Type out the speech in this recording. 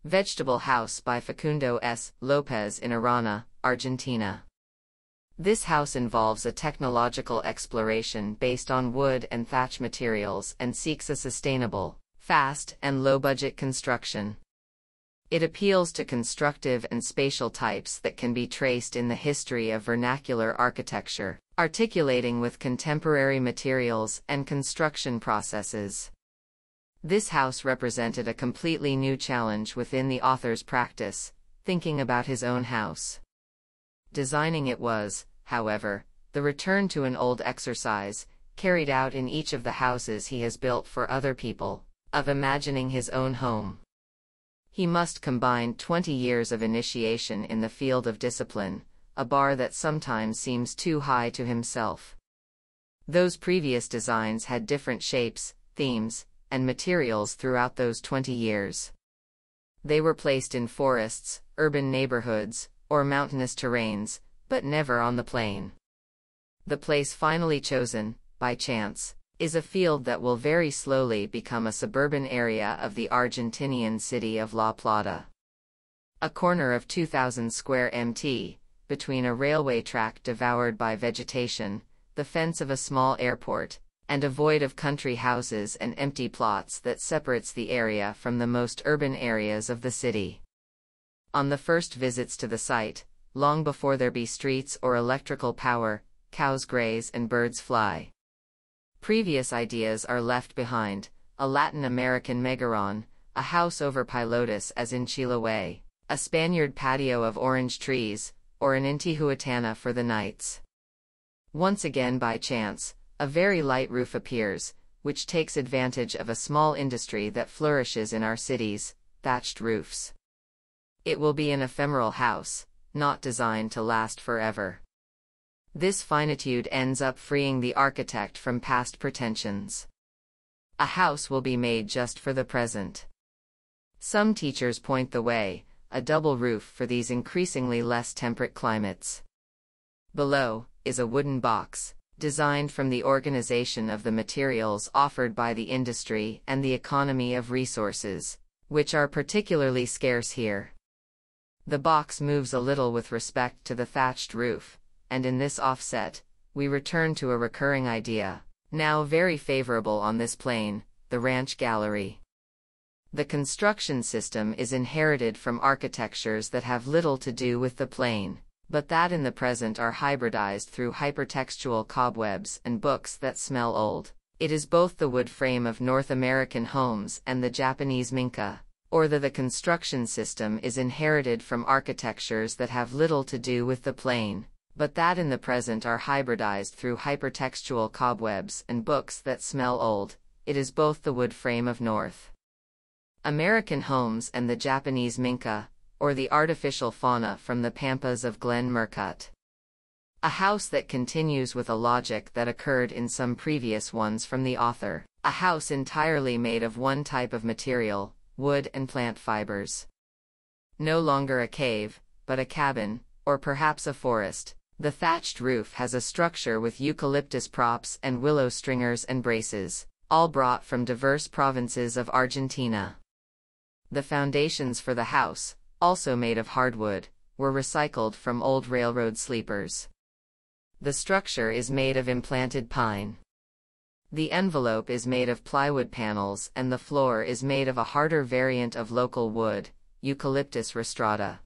Vegetable House by Facundo S. Lopez in Arana, Argentina. This house involves a technological exploration based on wood and thatch materials and seeks a sustainable, fast, and low-budget construction. It appeals to constructive and spatial types that can be traced in the history of vernacular architecture, articulating with contemporary materials and construction processes. This house represented a completely new challenge within the author's practice, thinking about his own house. Designing it was, however, the return to an old exercise, carried out in each of the houses he has built for other people, of imagining his own home. He must combine 20 years of initiation in the field of discipline, a bar that sometimes seems too high to himself. Those previous designs had different shapes, themes, and materials throughout those 20 years. They were placed in forests, urban neighborhoods, or mountainous terrains, but never on the plain. The place finally chosen, by chance, is a field that will very slowly become a suburban area of the Argentinian city of La Plata. A corner of 2,000 square mt, between a railway track devoured by vegetation, the fence of a small airport, and a void of country houses and empty plots that separates the area from the most urban areas of the city. On the first visits to the site, long before there be streets or electrical power, cows graze and birds fly. Previous ideas are left behind: a Latin American megaron, a house over pilotis as in Chiloé, a Spaniard patio of orange trees, or an Intihuatana for the nights. Once again by chance, a very light roof appears, which takes advantage of a small industry that flourishes in our cities: thatched roofs. It will be an ephemeral house, not designed to last forever. This finitude ends up freeing the architect from past pretensions. A house will be made just for the present. Some teachers point the way: a double roof for these increasingly less temperate climates. Below is a wooden box, designed from the organization of the materials offered by the industry and the economy of resources, which are particularly scarce here. The box moves a little with respect to the thatched roof, and in this offset, we return to a recurring idea, now very favorable on this plane: the ranch gallery. The construction system is inherited from architectures that have little to do with the plane, but that in the present are hybridized through hypertextual cobwebs and books that smell old. It is both the wood frame of North American homes and the Japanese minka, or the construction system is inherited from architectures that have little to do with the plane, but that in the present are hybridized through hypertextual cobwebs and books that smell old. It is both the wood frame of North American homes and the Japanese minka, or the artificial fauna from the pampas of Glen Mercut. A house that continues with a logic that occurred in some previous ones from the author, a house entirely made of one type of material, wood and plant fibers. No longer a cave, but a cabin, or perhaps a forest. The thatched roof has a structure with eucalyptus props and willow stringers and braces, all brought from diverse provinces of Argentina. The foundations for the house, also made of hardwood, were recycled from old railroad sleepers. The structure is made of implanted pine. The envelope is made of plywood panels and the floor is made of a harder variant of local wood, Eucalyptus rostrata.